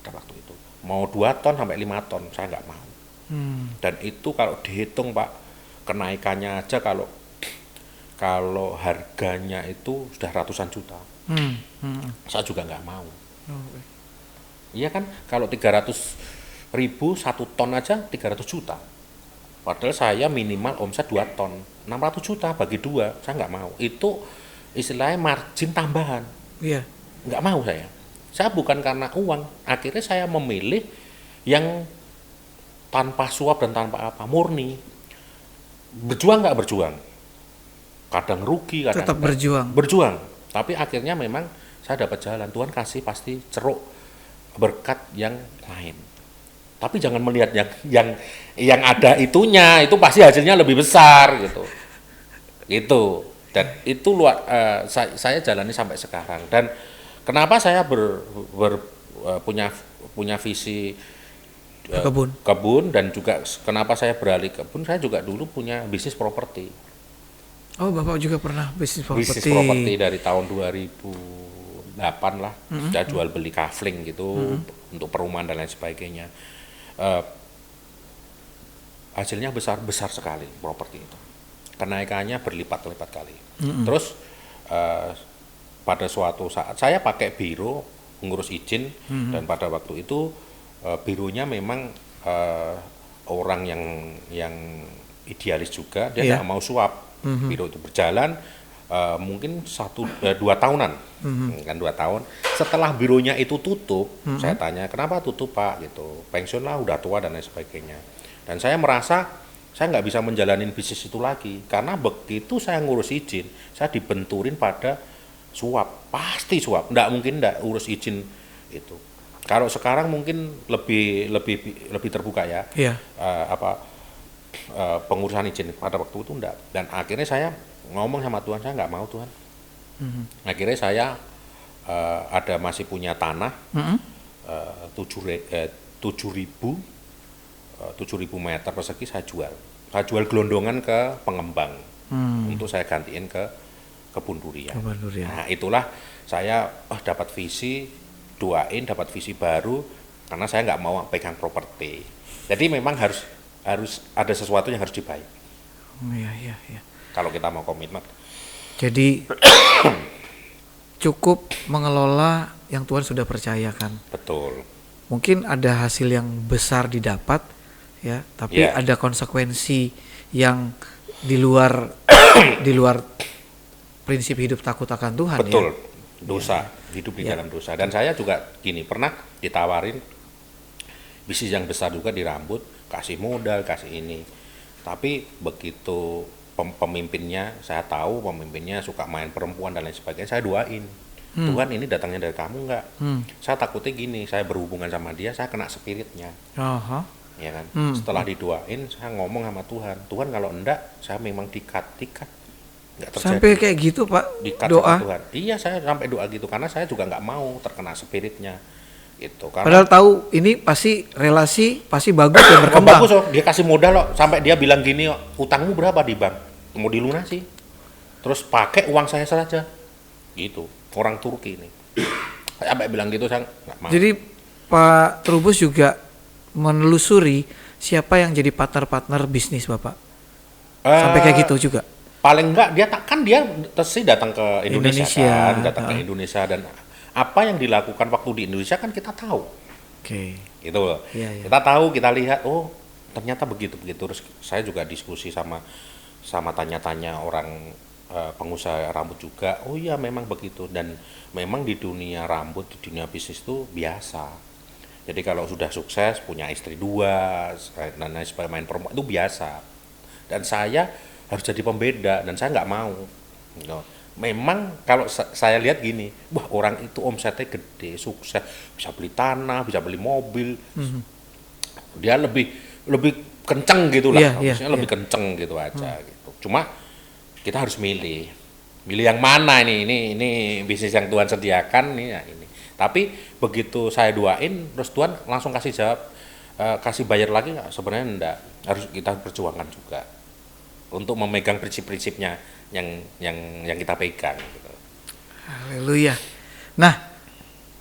pada waktu itu, mau 2 ton sampai 5 ton, saya nggak mau. Dan itu kalau dihitung Pak, kenaikannya aja kalau harganya itu sudah ratusan juta, saya juga nggak mau. Iya kan, kalau 300.000 1 ton aja 300 juta. Padahal saya minimal omset 2 ton, 600 juta bagi 2, saya nggak mau. Itu istilahnya margin tambahan. Iya. Nggak mau saya. Saya bukan karena uang, akhirnya saya memilih yang tanpa suap dan tanpa apa, murni. Berjuang nggak berjuang? Kadang rugi, kadang tetap berjuang. Tapi akhirnya memang saya dapat jalan. Tuhan kasih pasti ceruk berkat yang lain. Tapi jangan melihat yang ada itunya, itu pasti hasilnya lebih besar gitu. Itu. Dan itu saya jalani sampai sekarang. Dan kenapa saya punya visi kebun, dan juga kenapa saya beralih kebun, saya juga dulu punya bisnis properti. Oh, Bapak juga pernah bisnis properti. Bisnis properti dari tahun 2008 lah, sudah jual beli kafling gitu, untuk perumahan dan lain sebagainya. Hasilnya besar sekali properti itu. Kenaikannya berlipat-lipat kali. Terus pada suatu saat saya pakai biro ngurus izin, dan pada waktu itu bironya memang orang yang idealis juga, dia nggak mau suap. Biro itu berjalan mungkin 2 tahunan, kan 2 tahun. Setelah bironya itu tutup, saya tanya kenapa tutup Pak, gitu. Pensiun lah, udah tua dan lain sebagainya. Dan saya merasa saya nggak bisa menjalani bisnis itu lagi, karena begitu saya ngurus izin, saya dibenturin pada suap, pasti suap, nggak mungkin nggak urus izin itu. Kalau sekarang mungkin lebih terbuka ya, pengurusan izin, pada waktu itu enggak. Dan akhirnya saya ngomong sama Tuhan, saya nggak mau Tuhan. Akhirnya saya masih punya tanah 7.000 meter persegi, saya jual gelondongan ke pengembang untuk saya gantiin ke kebun durian. Nah itulah saya dapat visi, doain dapat visi baru, karena saya nggak mau pegang properti. Jadi memang harus ada sesuatu yang harus dibayar. Iya. Kalau kita mau komitmen. Jadi cukup mengelola yang Tuhan sudah percayakan. Betul. Mungkin ada hasil yang besar didapat, ya, tapi ada konsekuensi yang di luar prinsip hidup takut akan Tuhan. Betul. Ya. dosa, hidup di dalam dosa. Dan saya juga gini, pernah ditawarin bisnis yang besar juga di rambut, kasih modal, kasih ini. Tapi begitu pemimpinnya, saya tahu pemimpinnya suka main perempuan dan lain sebagainya, saya doain. Tuhan, ini datangnya dari kamu nggak? Saya takutnya gini, saya berhubungan sama dia, saya kena spiritnya. Aha. Ya kan? Setelah didoain, saya ngomong sama Tuhan. Tuhan kalau enggak, saya memang dikat. Nggak terjadi. Sampai kayak gitu Pak, Dikat doa. sama Tuhan. Iya, saya sampai doa gitu karena saya juga nggak mau terkena spiritnya. Itu karena Padahal tahu ini pasti relasi pasti bagus dan berkembang. bagus loh, dia kasih modal loh, sampai dia bilang gini, utangmu berapa di bank? Mau dilunasi. Terus pakai uang saya saja. Gitu. Orang Turki ini. Sampai bilang gitu, saya nggak mau. Jadi Pak Trubus juga menelusuri siapa yang jadi partner-partner bisnis Bapak. Sampai kayak gitu juga. Paling enggak dia dia pasti datang ke Indonesia, Indonesia, kan, datang ke Indonesia, dan apa yang dilakukan waktu di Indonesia kan kita tahu. Oke. Gitu loh. Iya, iya. Kita tahu, kita lihat, oh ternyata begitu. Terus saya juga diskusi sama tanya-tanya orang pengusaha rambut juga. Oh iya, memang begitu. Dan memang di dunia rambut, di dunia bisnis itu biasa. Jadi kalau sudah sukses, punya istri 2 dan lain sebagainya, main perempuan, itu biasa. Dan saya harus jadi pembeda, dan saya nggak mau. Gitu. Memang kalau saya lihat gini, wah orang itu omsetnya gede, sukses, bisa beli tanah, bisa beli mobil, dia lebih kenceng gitu lah, maksudnya lebih kenceng gitu aja. Gitu. Cuma kita harus milih yang mana ini bisnis yang Tuhan sediakan nih, ya ini. Tapi begitu saya doain, terus Tuhan langsung kasih jawab, kasih bayar lagi nggak? Sebenarnya enggak, harus kita perjuangkan juga untuk memegang prinsip-prinsipnya yang kita pegang. Gitu. Haleluya. Nah,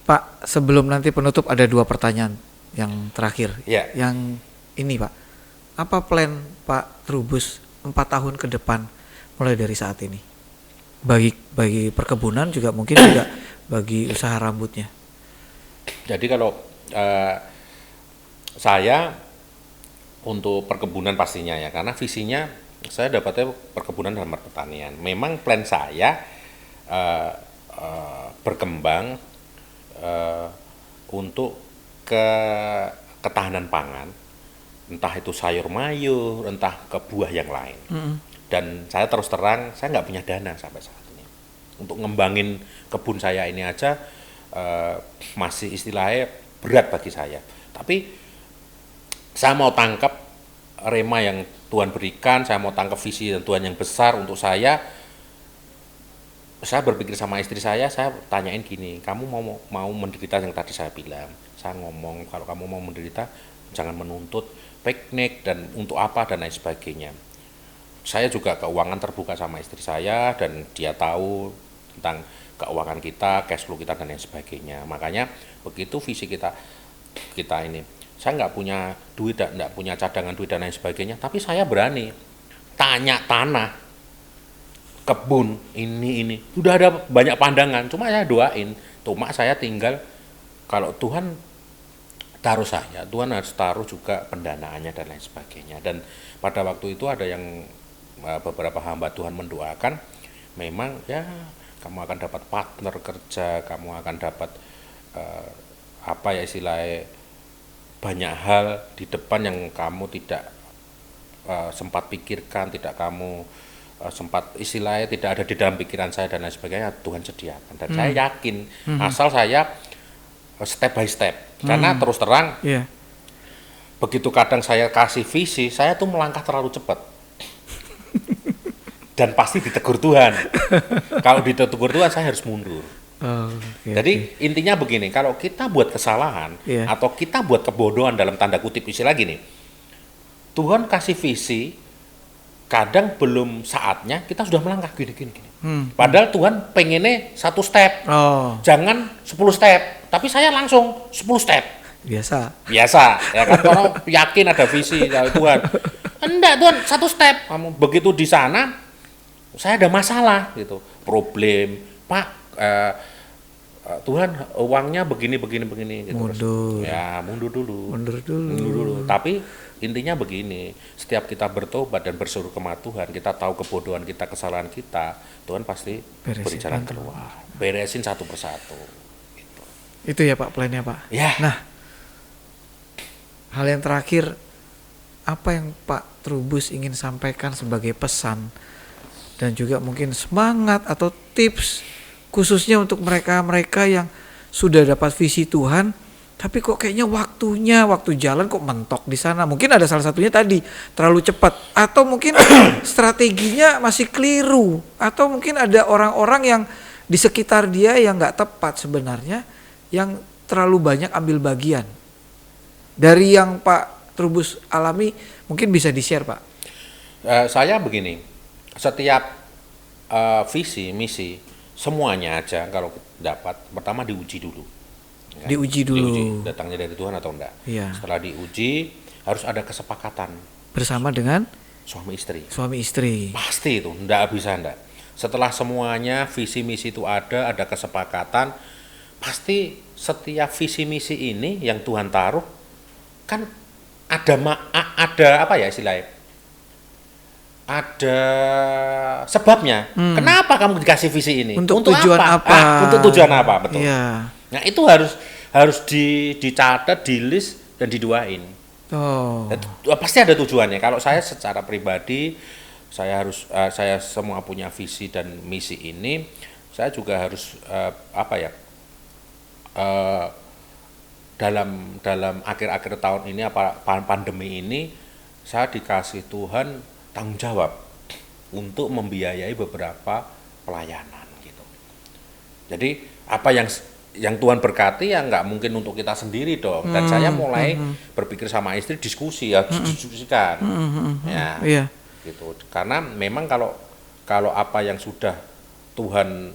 Pak, sebelum nanti penutup ada 2 pertanyaan yang terakhir. Ya. Yang ini Pak, apa plan Pak Trubus 4 tahun ke depan mulai dari saat ini? Bagi perkebunan juga mungkin juga bagi usaha rambutnya. Jadi kalau saya untuk perkebunan pastinya ya, karena visinya saya dapatnya perkebunan dan pertanian. Memang plan saya berkembang untuk ketahanan pangan, entah itu sayur mayur, entah ke buah yang lain. Dan saya terus terang, saya nggak punya dana sampai saat ini untuk ngembangin kebun saya ini aja, masih istilahnya berat bagi saya. Tapi saya mau tangkap rema yang Tuhan berikan, saya mau tangkap visi dan Tuhan yang besar untuk saya. Saya berpikir sama istri saya tanyain gini, kamu mau menderita yang tadi saya bilang. Saya ngomong, kalau kamu mau menderita, jangan menuntut piknik dan untuk apa dan lain sebagainya. Saya juga keuangan terbuka sama istri saya, dan dia tahu tentang keuangan kita, cash flow kita dan lain sebagainya. Makanya begitu visi kita ini, saya nggak punya duit, nggak punya cadangan duit dan lain sebagainya, tapi saya berani tanya tanah, kebun, ini udah ada banyak pandangan, cuma saya doain, cuma saya tinggal, kalau Tuhan taruh saya, Tuhan harus taruh juga pendanaannya dan lain sebagainya. Dan pada waktu itu ada yang beberapa hamba Tuhan mendoakan, memang ya kamu akan dapat partner kerja, kamu akan dapat apa ya istilahnya, banyak hal di depan yang kamu tidak sempat pikirkan, tidak kamu sempat istilahnya tidak ada di dalam pikiran saya dan lain sebagainya, Tuhan sediakan. Dan saya yakin, asal saya step by step. Karena terus terang, begitu kadang saya kasih visi, saya tuh melangkah terlalu cepat. Dan pasti ditegur Tuhan. Kalau ditegur Tuhan, saya harus mundur. Jadi intinya begini, kalau kita buat kesalahan atau kita buat kebodohan dalam tanda kutip istilah gini, Tuhan kasih visi, kadang belum saatnya kita sudah melangkah gini. Padahal Tuhan pengennya 1 step, jangan 10 step, tapi saya langsung 10 step. Biasa, ya kan, orang yakin ada visi dari Tuhan. Enggak Tuhan, 1 step. Kamu begitu di sana, saya ada masalah gitu, problem, Pak. Tuhan uangnya begini gitu. Mundur. Ya mundur dulu. Tapi intinya begini, setiap kita bertobat dan berseru kepada Tuhan, kita tahu kebodohan kita, kesalahan kita, Tuhan pasti beri jalan keluar. beresin satu persatu. Gitu. Itu ya Pak plannya Pak. Ya. Nah, hal yang terakhir, apa yang Pak Trubus ingin sampaikan sebagai pesan dan juga mungkin semangat atau tips khususnya untuk mereka-mereka yang sudah dapat visi Tuhan tapi kok kayaknya waktu jalan kok mentok di sana. Mungkin ada salah satunya tadi terlalu cepat atau mungkin strateginya masih keliru atau mungkin ada orang-orang yang di sekitar dia yang nggak tepat sebenarnya yang terlalu banyak ambil bagian. Dari yang Pak Trubus alami mungkin bisa di-share Pak. Saya begini, setiap visi, misi, semuanya aja kalau dapat, pertama diuji dulu. Kan? Diuji dulu. Diuji, datangnya dari Tuhan atau enggak. Iya. Setelah diuji, harus ada kesepakatan. Bersama dengan Suami istri. suami istri. Pasti itu, enggak bisa enggak. Setelah semuanya visi misi itu ada kesepakatan, pasti setiap visi misi ini yang Tuhan taruh kan ada apa ya istilahnya? Ada sebabnya. Kenapa kamu dikasih visi ini? Untuk tujuan apa? Untuk tujuan apa, betul. Iya. Nah, itu harus dicatat, di-list dan diduain. Oh. Pasti ada tujuannya. Kalau saya secara pribadi saya semua punya visi dan misi ini, saya juga harus dalam akhir-akhir tahun ini pandemi ini saya dikasih Tuhan tanggung jawab untuk membiayai beberapa pelayanan gitu. Jadi apa yang Tuhan berkati ya nggak mungkin untuk kita sendiri dong. Dan saya mulai berpikir sama istri diskusi ya, diskusikan. Ya. Iya. Gitu. Karena memang kalau apa yang sudah Tuhan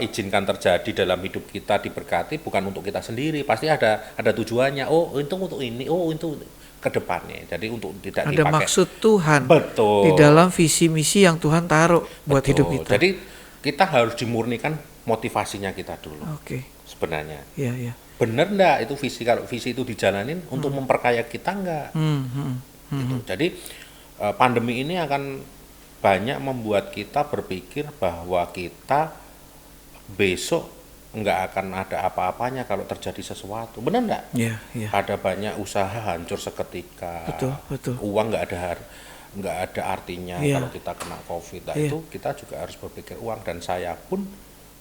izinkan terjadi dalam hidup kita diberkati bukan untuk kita sendiri, pasti ada tujuannya. Oh, itu untuk ini, oh itu ke depannya. Jadi untuk tidak Ada dipakai. maksud Tuhan. Betul. Di dalam visi misi yang Tuhan taruh buat hidup kita. Jadi kita harus dimurnikan motivasinya kita dulu. Oke. Sebenarnya. Iya, iya. Bener enggak itu visi, kalau visi itu dijalanin untuk memperkaya kita enggak? Gitu. Jadi pandemi ini akan banyak membuat kita berpikir bahwa kita besok nggak akan ada apa-apanya kalau terjadi sesuatu. Benar nggak? Iya, iya. Ada banyak usaha hancur seketika. Betul. Uang nggak ada artinya Iya. kalau kita kena COVID. Nah, Iya. itu kita juga harus berpikir uang, dan saya pun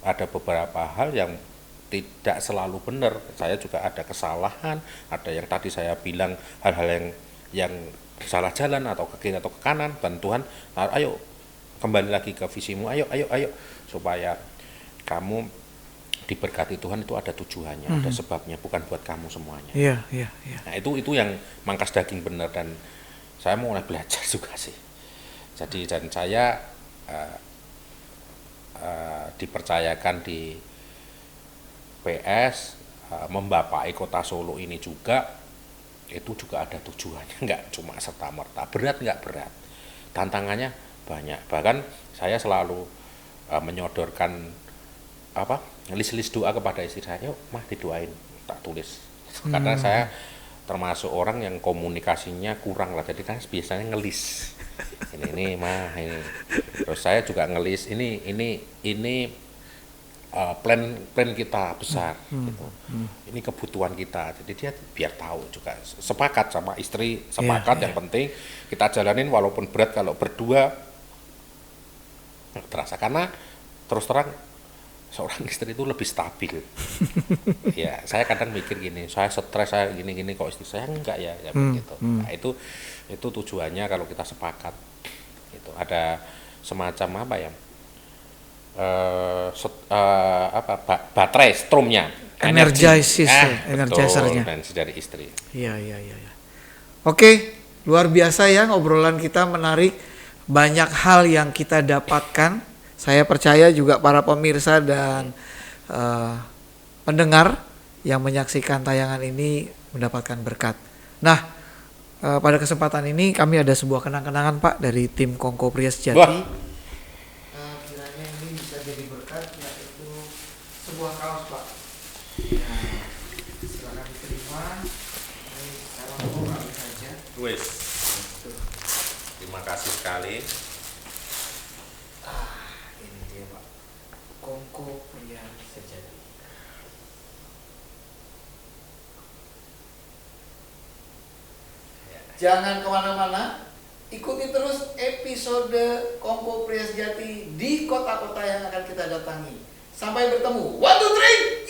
ada beberapa hal yang tidak selalu benar. Saya juga ada kesalahan, ada yang tadi saya bilang hal-hal yang salah jalan atau ke kiri atau ke kanan, dan Tuhan ayo kembali lagi ke visimu, ayo supaya kamu diberkati Tuhan. Itu ada tujuannya, ada sebabnya, bukan buat kamu semuanya. Iya. Nah, itu yang mangkas daging benar, dan saya mulai belajar juga sih. Jadi dan saya dipercayakan di PS membapai kota Solo ini juga. Itu juga ada tujuannya, nggak cuma serta-merta. Berat nggak berat, tantangannya banyak. Bahkan saya selalu menyodorkan list doa kepada istri saya. Yuk mah didoain, tak tulis. Karena saya termasuk orang yang komunikasinya kurang lah, jadi kan biasanya ngelis ini mah ini. Terus saya juga ngelis ini plan kita besar gitu. Ini kebutuhan kita. Jadi dia biar tahu juga, sepakat sama istri, sepakat yang penting kita jalanin walaupun berat. Kalau berdua terasa, karena terus terang seorang istri itu lebih stabil. Ya, saya kadang mikir gini, saya stres, saya gini kok istri saya enggak ya begitu. Nah, itu tujuannya kalau kita sepakat. Itu ada semacam apa ya? Baterai stromnya, energizernya dari istri. Iya. Oke, luar biasa ya obrolan kita, menarik, banyak hal yang kita dapatkan. Saya percaya juga para pemirsa dan pendengar yang menyaksikan tayangan ini mendapatkan berkat. Nah, pada kesempatan ini kami ada sebuah kenang-kenangan Pak dari tim Kongko Pria Sejati. Wah. Kiranya ini bisa jadi berkat, yaitu sebuah kaos Pak. Nah, silakan diterima. Ini saya buka saja. Wes. Terima kasih sekali. Ini dia Pak. Jangan kemana-mana, ikuti terus episode Kompo Pria Sejati di kota-kota yang akan kita datangi. Sampai bertemu. 1, 2, 3.